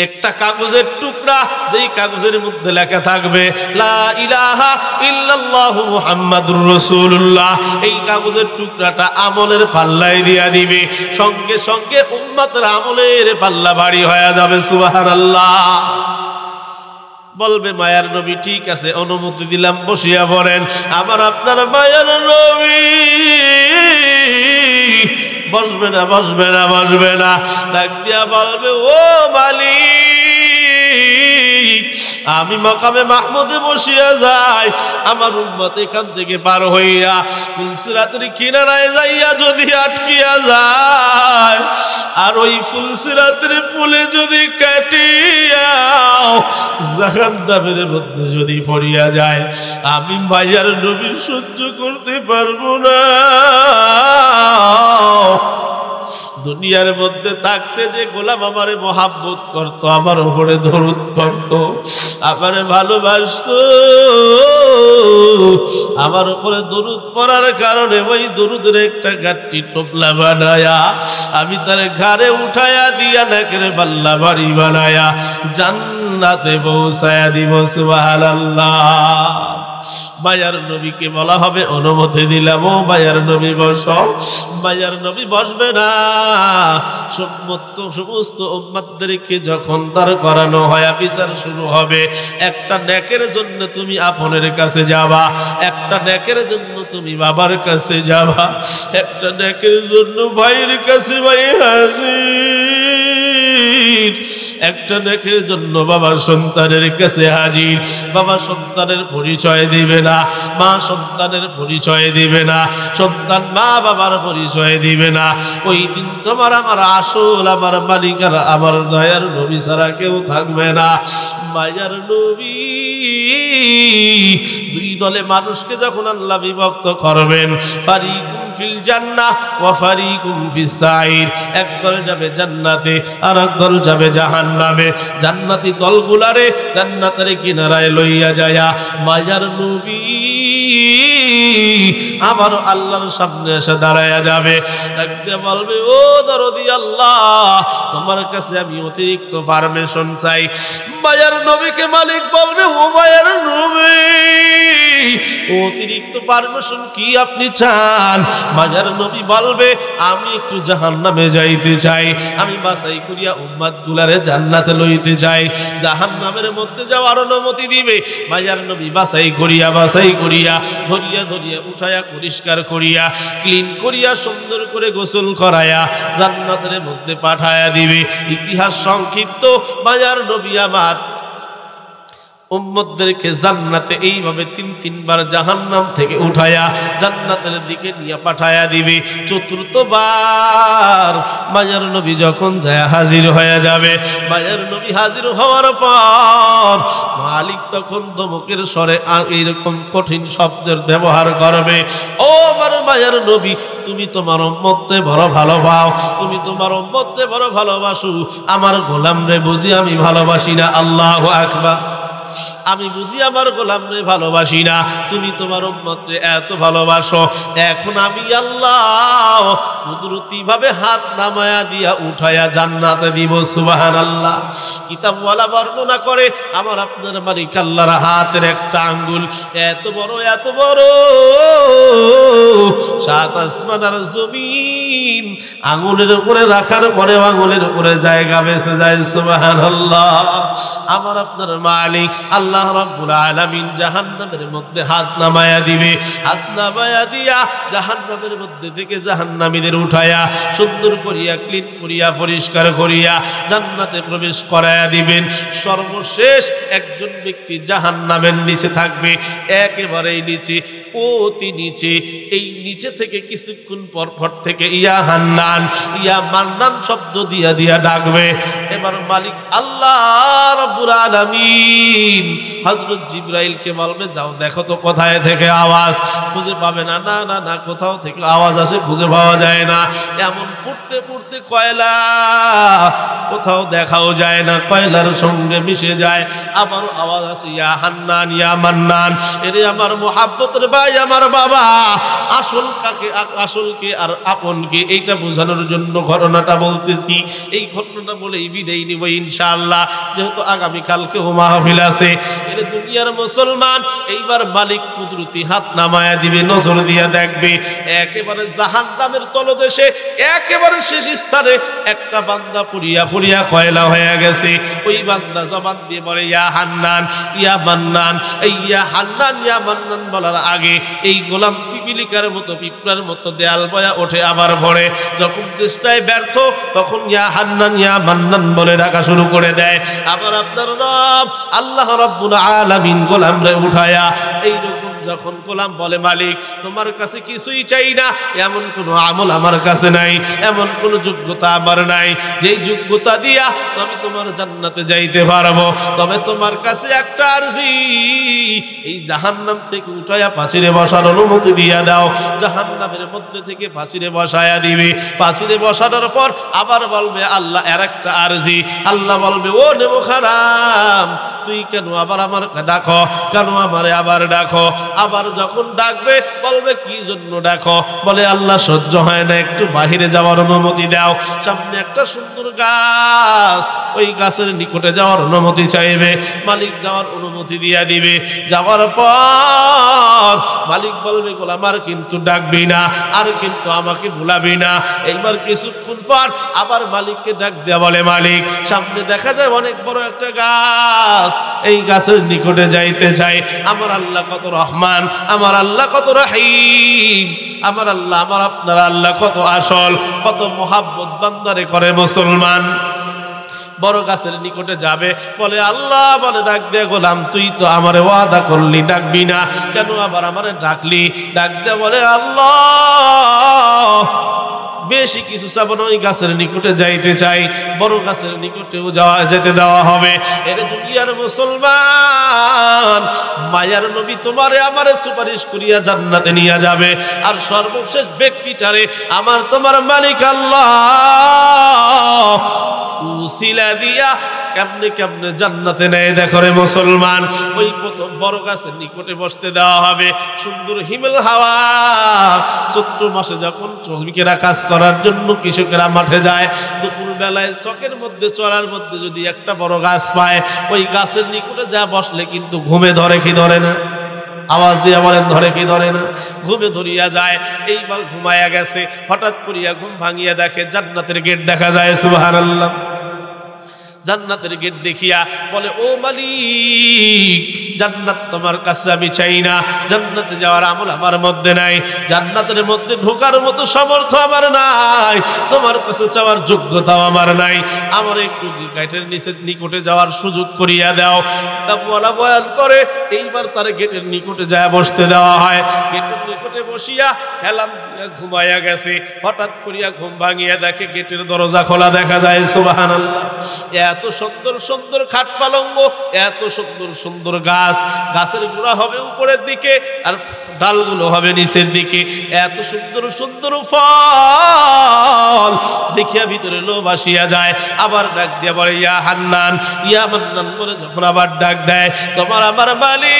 একটা কাগজের টুকরা, যেই কাগজের মধ্যে লেখা থাকবে লা ইলাহা ইল্লাল্লাহু মুহাম্মাদুর রাসূলুল্লাহ, এই কাগজের টুকরাটা আমলের পাল্লায় দিয়া দিবে, সঙ্গে সঙ্গে উম্মতের আমলের পাল্লা ভারী হয়ে যাবে। সুবহানাল্লাহ। বলবে মায়ার নবী ঠিক আছে, অনুমতি দিলাম, বসিয়া পড়েন। আমার আপনার মায়ার নবী বসবে না, বসবে না, বসবে না। ডাক দিয়া বলবে, ও মালিক আমি মাকামে মাহমুদে বসিয়া যাই, আমার উম্মত এখান থেকে পার হইয়া ফুলসিরাতের কিনারায় যাইয়া যদি আটকিয়া যায়, আর ওই ফুলসিরাতের পুলে যদি কাটিয়া জাহান্নামের মধ্যে যদি পড়িয়া যায়, আমি মায়ার নবী সহ্য করতে পারবো না। দুনিয়ার মধ্যে থাকতে যে গোলাম আমারে মহাব্বত করত, আমার উপরে দরুদ করত, আমারে ভালোবাসতো, আমার উপরে দরুদ পড়ার কারণে ওই দরুদের একটা গাঁটটি টোপলা বানায়া আমি তার ঘাড়ে উঠায়া দিয়া নাকের পাল্লা বাড়ি বানায়া জান্নাতে পৌঁছায়া দিব। সুবহানাল্লাহ। মায়ার নবীকে বলা হবে, অনুমতি দিলাম, ও মায়ার নবী বসো। মায়ার নবী বসবে না। সমস্ত উম্মতদেরকে যখন দাঁড় করানো হয়, বিচার শুরু হবে। একটা নেকের জন্য তুমি আপনের কাছে যাবা, একটা নেকের জন্য তুমি বাবার কাছে যাবা, একটা নেকের জন্য ভাইয়ের কাছে ভাই হাজির, একটা নেকের জন্য বাবা সন্তানের কাছে হাজির। বাবা সন্তানের পরিচয় দিবে না, মা সন্তানের পরিচয় দিবে না, সন্তান মা বাবার পরিচয় দিবে না। ওই দিন তোমার আমার আসল আমার মালিক আর আমার দয়ার নবী ছাড়া কেউ থাকবে না। মায়ার নবী দুই দলে মানুষকে যখন আল্লাহ বিভক্ত করবেন, ফারিকুম ফিল জান্নাহ ওয়া ফারিকুম ফিস সাঈর, এক দল যাবে জান্নাতে আর এক দল যাবে জাহান্নামে। জান্নাতি দলগুলারে জান্নাতের কিনারায় লইয়া যায়া মায়ার নবী আবার আল্লাহর সামনে এসে দাঁড়ায়া যাবে, একদম বলবে, ও দরদি আল্লাহ তোমার কাছে আমি অতিরিক্ত পারমিশন চাই। মায়ার নবীকে মালিক বলবে, ও মায়ার নবী অতিরিক্ত পারমিশন কি আপনি চান? মায়ার নবী বলবে, আমি একটু জাহান্নামে যাইতে চাই, আমি বাছাই করিয়া উম্মত গুলারে জান্নাতে লইতে চাই। জাহান্নামের মধ্যে যাওয়ার অনুমতি দিবে। মায়ার নবী বাছাই করিয়া ধরিয়া ধরিয়া উঠায়া পরিষ্কার করিয়া ক্লিন করিয়া সুন্দর করে গোসল করায়া জান্নাতের মধ্যে পাঠায়া দিবে। ইতিহাস সংক্ষিপ্ত, মায়ার নবী আমার উম্মতদেরকে জান্নাতে এইভাবে তিনবার জাহান্নাম থেকে উঠায়া জান্নাতের দিকে নিয়ে পাঠায়া দিবে। চতুর্থবার মায়ার নবী যখন যায় হাজির হয়ে যাবে, মায়ার নবী হাজির হওয়ার পর মালিক তখন ধমকের স্বরে আর এইরকম কঠিন শব্দের ব্যবহার করবে, ও আমার মায়ার নবী তুমি তোমার উম্মতরে বড় ভালো পাও, তুমি তোমার উম্মতরে বড় ভালোবাসো, আমার গোলাম রে বুঝি আমি ভালোবাসি না? আল্লাহু আকবার। আমি বুঝি আমার গোলামরে ভালোবাসি না, তুমি তোমার উম্মতরে এত ভালোবাসো। এখন আমি আল্লাহ কুদরতি ভাবে হাত নামায়া দিয়া উঠায়া জান্নাতে দিব। সুবহানাল্লাহ। কিতাবওয়ালা বর্ণনা করে আমার আপনার মালিক আল্লাহর হাতের একটা আঙ্গুল এত বড়, এত বড়, সাত আসমান আর জমিন আঙ্গুলের উপরে রাখার পরে আঙ্গুলের উপরে জায়গা বেঁচে যায়। সুবহানাল্লাহ। আমার আপনার মালিক আল্লাহ রাব্বুল আলামিন জাহান্নামের মধ্যে হাত নামায়া দিবে। হাত নামায়া দিয়া জাহান্নামের মধ্যে থেকে জাহান্নামীদের উঠায়া সুন্দর করিয়া ক্লিন করিয়া পরিষ্কার করিয়া জান্নাতে প্রবেশ করায়া দিবেন। সর্বশেষ একজন ব্যক্তি জাহান্নামের নিচে থাকবে, একেবারেই নিচে, অতি নিচে। এই নিচে থেকে কিছুক্ষণ পর থেকে ইয়া হান্নান ইয়া মান্নান শব্দ দিয়া দিয়া ডাকবে। এবার মালিক আল্লাহ রাব্বুল আলামিন হযরত জিবরাইলকে বলবে, যাও দেখো তো কোথায় থেকে আওয়াজ। খুঁজে পাবে না, না না না, কোথাও থেকে আওয়াজ আসে খুঁজে পাওয়া যায় না। এমন পড়তে পড়তে কয়লা কোথাও দেখাও যায় না, কয়লার সঙ্গে মিশে যায়। আবারও আওয়াজ আসে, ইয়া হান্নান ইয়া মান্নান। এরে আমার মুহাব্বতের ভাই, আমার বাবা, আসল কাকে, আসলকে আর আপনকে, এইটা বোঝানোর জন্য ঘটনাটা বলতেছি। এই ঘটনাটা বলেই বিদায় নিব ইনশাআল্লাহ, যেহেতু আগামীকালকে মাহফিল আছে। এর দুনিয়ার মুসলমান এইবার মালিক কুদরতি হাত নামায়া দিবে, নজর দিয়া দেখবে একেবারে জাহান্নামের তলদেশে একেবারে শেষ স্থানে একটা বান্দা পুড়িয়া পুড়িয়া কয়লা হয়ে গেছে। ওই বান্দা জবান দিয়ে বলে, ইয়া হান্নান ইয়া মান্নান। এই ইয়া হান্নান ইয়া মান্নান বলার আগে এই গোলাম পিপিলিকার মতো, পিঁপড়ার মতো দেয়াল বয়া ওঠে, আবার ভরে। যখন চেষ্টায় ব্যর্থ তখন ইয়া হান্নান ইয়া মান্নান বলে ডাকা শুরু করে দেয়। আবার আপনার রব আল্লাহ রাব্বুল আলামিন গোলামরে উঠায়া এইরকম যখন গোলাম বলে, মালিক তোমার কাছে কিছুই চাই না, এমন কোনো আমল আমার কাছে নাই, এমন কোনো যোগ্যতা আমার নাই যেই যোগ্যতা দিয়া আমি তোমার জান্নাতে যাইতে পারবো, তবে তোমার কাছে একটা আরজি, এই জাহান্নাম থেকে উঠায়া পাশিরে বসার অনুমতি দিয়া দাও। জাহান্নামের মধ্যে থেকে পাশিরে বসায়া দিবে। পাশিরে বসানোর পর আবার বলবে, আল্লাহ এর একটা আরজি। আল্লাহ বলবে, ও নেমখারাম, তুই কেন আবার আমার ডাকো, কেন আমারে আবার ডাকো? আবার যখন ডাকবে বলবে, কি জন্য ডাকো? বলে, আল্লাহ সহ্য হয় না, একটু বাহিরে যাওয়ার অনুমতি দাও। সামনে একটা সুন্দর গাছ, ওই গাছের নিকটে যাওয়ার অনুমতি চাইবে। মালিক যাওয়ার অনুমতি দিয়া দিবে। যাওয়ার পর মালিক বলবে, গোলাম আর কিন্তু ডাকবি না, আর কিন্তু আমাকে ভুলাবি না। এইবার কিছুক্ষণ পর আবার মালিককে ডাক দেয়া বলে, মালিক সামনে দেখা যায় অনেক বড় একটা গাছ, এই গাছের নিকটে যাইতে চাই। আমার আল্লাহ কত রহমান, আমার আল্লাহ কত রহিম, আমার আল্লাহ, আমার আপনার আল্লাহ কত আসল, কত মোহাব্বত বান্দারে করে মুসলমান। বড় গাছের নিকটে যাবে, বলে, আল্লাহ বলে, ডাক দে গোলাম, তুই তো আমারে ওয়াদা করলি ডাকবি না, কেন আবার আমারে ডাকলি? ডাক দে বলে, আল্লাহ বেশি কিছু চাবো না, ওই গাছের নিকটে যাইতে চাই, বড় গাছের নিকটেও যেতে দেওয়া হবে। এর দুনিয়ার মুসলমান, মায়ার নবী তোমারে আমারে সুপারিশ করিয়া জান্নাতে নিয়ে যাবে, আর সর্বশেষ ব্যক্তিটারে আমার তোমার মালিক আল্লাহ উসিলা দিয়া কেমনে কেমনে জান্নাতে নেয় দেখো রে মুসলমান। ওই প্রথম বড় গাছের নিকটে বসতে দেওয়া হবে। সুন্দর হিমেল হাওয়া, চৈত্র মাসে যখন শ্রমিকেরা কাজ করার জন্য কৃষকেরা মাঠে যায়, দুপুর বেলায় চকের মধ্যে চড়ার মধ্যে যদি একটা বড় গাছ পায়, ওই গাছের নিকটে যা বসলে কিন্তু ঘুমে ধরে কি ধরে না? আওয়াজ দিয়া বলেন, ধরে কি ধরে না? ঘুমে ধরিয়া যায়। এইবার ঘুমায়া গেছে, হঠাৎ করিয়া ঘুম ভাঙিয়া দেখে জান্নাতের গেট দেখা যায়। সুবহানাল্লাহ। জান্নাতের গেট দেখিয়া বলে, ও মালিক, জান্নাত তোমার কাছে আমি চাই না, জান্নাতে যাওয়ার আমল আমার মধ্যে নাই, জান্নাতের মধ্যে ঢোকার মতো সামর্থ্য আমার নাই, তোমার কাছে যাওয়ার যোগ্যতাও আমার নাই, আমার একটু গেটের নিকটে যাওয়ার সুযোগ করিয়া দাও। তা বলা বয়ান করে এইবার তার গেটের নিকটে যায় বসতে দেওয়া হয়। গেটের নিকটে গেটে বসিয়া হেলান দিয়া ঘুমাইয়া গেছে। হঠাৎ করিয়া ঘুম ভাঙিয়া দেখে গেটের দরজা খোলা দেখা যায়। সুবহানাল্লাহ। এত সুন্দর সুন্দর খাট পালঙ্গ, এত সুন্দর সুন্দর গাছ, গাছের গোড়া হবে উপরের দিকে আর ডালগুলো হবে নিচের দিকে, এত সুন্দর সুন্দর ফল দেখিয়া ভিতরে লোভ আসিয়া যায়। আবার ডাক দিয়া বলে ইয়া হান্নান, ইয়া মান্নান বলে যখন আবার ডাক দেয় তোমার আমার মালিক,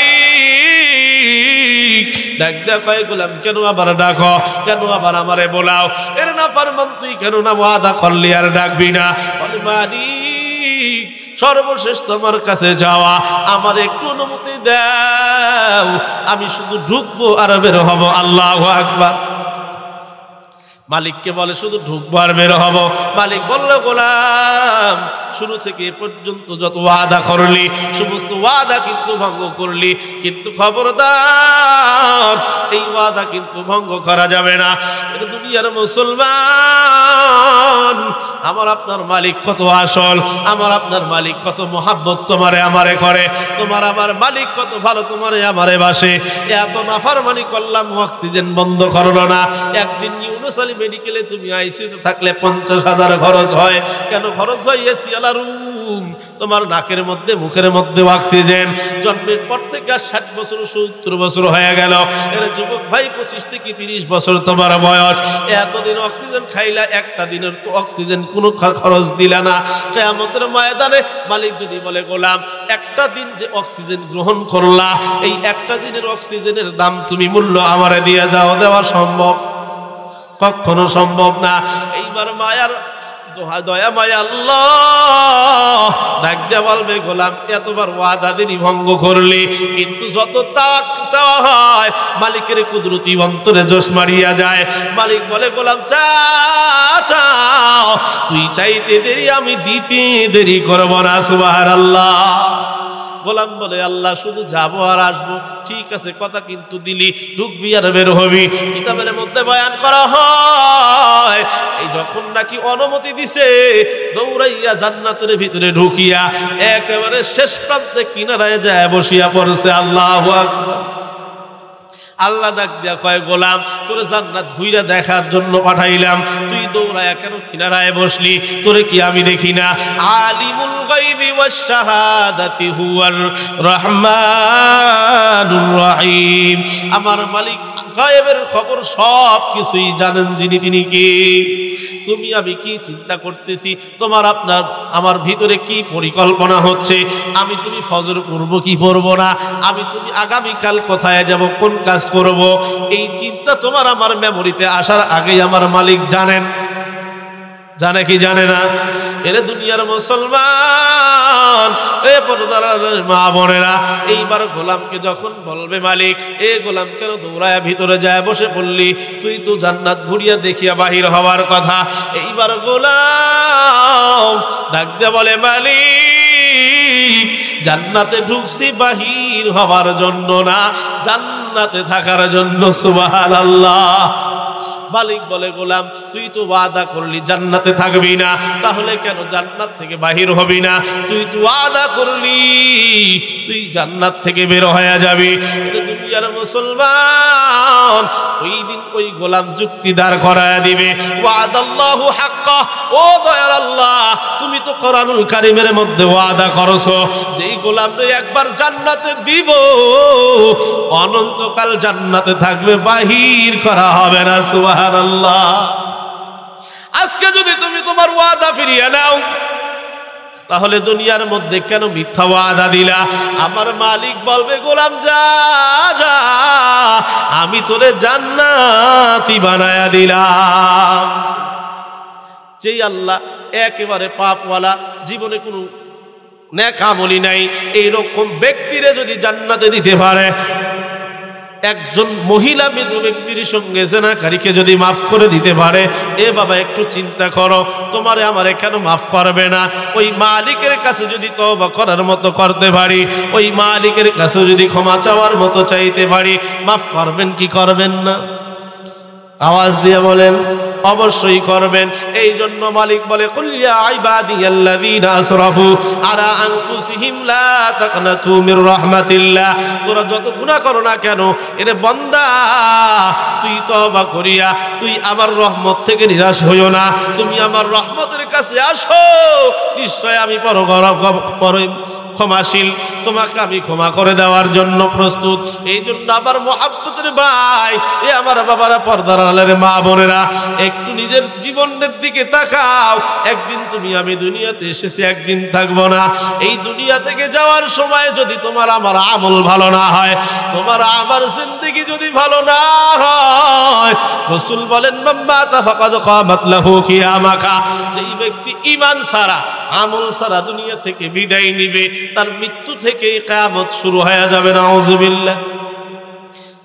ডাক দেয়া কয় গোলাম কেন আবার ডাকো, কেন আবার আমারে বোলাও, এর না ফারমান তুই কেন না ওয়াদা করলি আর ডাকবি না? বলে মালিক সর্বশেষ তোমার কাছে যাওয়া, আমার একটু অনুমতি দাও, আমি শুধু ঢুকবো আর বের হব। আল্লাহু আকবার। মালিককে বলে শুধু ঢুকবো আর বের হব। মালিক বলল গোলাম শুরু থেকে এ পর্যন্ত যত ওয়াদা করলি সমস্ত ওয়াদা কিন্তু ভঙ্গ করলি, কিন্তু খবরদার এই ওয়াদা কিন্তু ভঙ্গ করা যাবে না। দুনিয়ার মুসলমান, আমার আপনার মালিক কত আসল, আমার আপনার মালিক কত মহাব্বত তোমারে আমারে করে, তোমার আমার মালিক কত ভালো তোমারে আমারে বাসে। এত নাফরমানি করলাম, অক্সিজেন বন্ধ করলো না। একদিন ইউনুস আলী মেডিকেলে তুমি আইসিইউতে থাকলে 50,000 খরচ হয়। কেন খরচ হয়? এসি আলা রুম, তোমার নাকের মধ্যে মুখের মধ্যে অক্সিজেন। জন্মের পর থেকে 60 বছর 70 বছর হয়ে গেল। এর যুবক ভাই 25 থেকে 30 বছর তোমার বয়স, এতদিন অক্সিজেন খাইলা, একটা দিনের তো অক্সিজেন কোনো খরচ দিলা না। কিয়ামতের ময়দানে মালিক যদি বলে গোলাম একটা দিন যে অক্সিজেন গ্রহণ করলা, এই একটা দিনের অক্সিজেনের দাম তুমি মূল্য আমারে দিয়ে যাও, দেওয়া সম্ভব? কখনো সম্ভব না। এইবার মায়ার দয়া মায়া আল্লাহ ডাক দিয়ে বলবে গোলাম এতবার ওয়াদা দিনই ভঙ্গ করলি, কিন্তু যত তাক চাওয়া হয় মালিকের কুদরতি অন্তরে জোশ মারিয়া যায়। মালিক বলে গোলাম চাও, তুই চাইতে দেরি আমি দিতে দেরি করব না। সুবহানাল্লাহ। গোলাম বলে আল্লাহ শুধু যাবো আর আসবো। ঠিক আছে, কথা কিন্তু দিলি, ঢুকবি আর বের হবি। কিতাবের মধ্যে বয়ান করা হয় এই যখন নাকি অনুমতি দিছে দৌড়াইয়া জান্নাতের ভিতরে ঢুকিয়া একেবারে শেষ প্রান্তে কিনারায় যায় বসিয়া পড়ছে। আল্লাহু আকবার। আল্লাহ ডাক দিয়া কয় গোলাম তোরে জান্নাত ঘুইরা দেখার জন্য পাঠাইলাম, তুই দৌড়ায়া কেন কিনারায় বসলি? তোরে কি আমি দেখি না? আলিমুল গায়বি ওয়াশ শাহাদাতি হুয়ার রহমানুর রহিম। আমার মালিক গায়েবের খবর সব কিছুই জানেন, যিনি তিনি কি? তুমি আমি কি চিন্তা করতেছি, তোমার আপনার আমার ভিতরে কি পরিকল্পনা হচ্ছে, আমি তুমি ফজর করব কি করব না, আমি তুমি আগামীকাল কোথায় যাব, কোন কাজ করব, এই চিন্তা তোমার আমার মেমোরিতে আসার আগেই আমার মালিক জানেন। জানে কি জানে না? এরে দুনিয়ার মুসলমান, এ পর্দার মা বোনেরা, এইবার গোলামকে যখন বলবে মালিক এ গোলাম কেন দৌড়ায়া ভিতরে যায় বসে পড়লি, তুই তো জান্নাত ঘুরিয়া দেখিয়া বাহির হওয়ার কথা। এইবার গোলাম ডাক দিয়ে বলে মালিক জান্নাতে ঢুকছি বাহির হওয়ার জন্য না, জান্নাতে থাকার জন্য। সুবহানাল্লাহ। মালিক বলে গোলাম তুই তো ওয়াদা করলি জান্নাতে থাকবি না, তাহলে কেন জান্নাত থেকে বাহির হবি না? তুই তো ওয়াদা করলি তুই জান্নাত থেকে বের হয়ে যাবি। দুনিয়ার মুসলমান, ওই দিন ওই গোলাম যুক্তি দাঁড় করায়া দিবে। ওয়াদাল্লাহু হাক্কা, ও দয়ার আল্লাহ তুমি তো কোরআনুল কারীমের মধ্যে ওয়াদা করছো যেই গোলামরে একবার জান্নাতে দিব অনন্তকাল জান্নাতে থাকবে, বাহির করা হবে না। সুবহানাল্লাহ। আজকে যদি তুমি তোমার ওয়াদা ফিরিয়ে নাও তাহলে দুনিয়ার মধ্যে কেন মিথ্যা ওয়াদা দিলা? আমার মালিক বলবে গোলাম যা যা, আমি তোরে জান্নাতি বানায়া দিলাম। যেই আল্লাহ একেবারে পাপওয়ালা, জীবনে কোনো নেক আমলই নাই, এইরকম ব্যক্তিরে যদি জান্নাতে দিতে পারে, একজন মহিলা মৃত ব্যক্তির সঙ্গে জেনাকারীকে যদি মাফ করে দিতে পারে, এ বাবা একটু চিন্তা করো তোমারে আমারে কেন মাফ করবে না? ওই মালিকের কাছে যদি তওবা করার মতো করতে পারি, ওই মালিকের কাছে যদি ক্ষমা চাওয়ার মতো চাইতে পারি, মাফ করবেন কি করবেন না? আওয়াজ দিয়ে বলেন অবশ্যই করবেন। এই জন্য মালিক বলে কুল ইয়া ইবাদিয়াল্লাযীনা আসরাফু আলা আনফুসিহিম লা তাকনাতু মির রাহমাতিল্লাহ। তোরা যত গুনাহ করো না কেন, এরে বান্দা তুই তওবা করিয়া তুই আমার রহমত থেকে নিরাশ হইও না, তুমি আমার রহমতের কাছে আসো, নিশ্চয় আমি পরম ক্ষমাশীল, তোমাকে আমি ক্ষমা করে দেওয়ার জন্য প্রস্তুত। এই জন্য আমার মহাব্বতের ভাই, এ আমার বাবারা, পর্দার আড়ালের মা বোনেরা, একটু নিজের জীবনের দিকে তাকাও। একদিন তুমি আমি দুনিয়াতে এসেছি, একদিন থাকবো না। এই দুনিয়া থেকে যাওয়ার সময় যদি তোমার আমার আমল ভালো না হয়, তোমার আমার জিন্দেগি যদি ভালো না হয়, রাসূল বলেন মাম্মাতা ফাকাদ কামাত লাহু কিয়ামাকা, যেই ব্যক্তি ঈমান ছাড়া আমল ছাড়া দুনিয়া থেকে বিদায় নিবে, তার মৃত্যু থেকেই কিয়ামত শুরু হয়ে যাবে। নাউযুবিল্লাহ।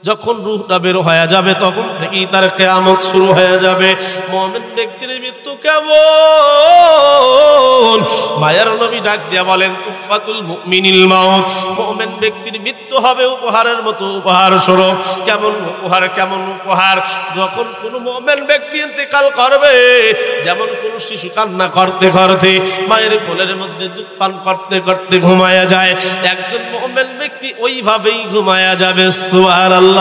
যখন রূহটা বের হয়ে যাবে তখন থেকেই তার কিয়ামত শুরু হয়ে যাবে। মুমিন ব্যক্তির মৃত্যু কেমন? মায়ার নবী ডাক দিয়া বলেন তুফাতুল মুমিনিল মাউত, মুমিন ব্যক্তির মৃত্যু হবে উপহারের মতো উপহার স্বরূপ। কেমন উপহার? কেমন উপহার? যখন কোনো মুমিন ব্যক্তি ইন্তেকাল করবে, যেমন কোনো শিশু কান্না করতে করতে মায়ের কোলের মধ্যে দুধ পান করতে করতে ঘুমায়া যায়, একজন মুমিন ব্যক্তি ওইভাবেই ঘুমায়া যাবে। সুবহানাল্লাহ।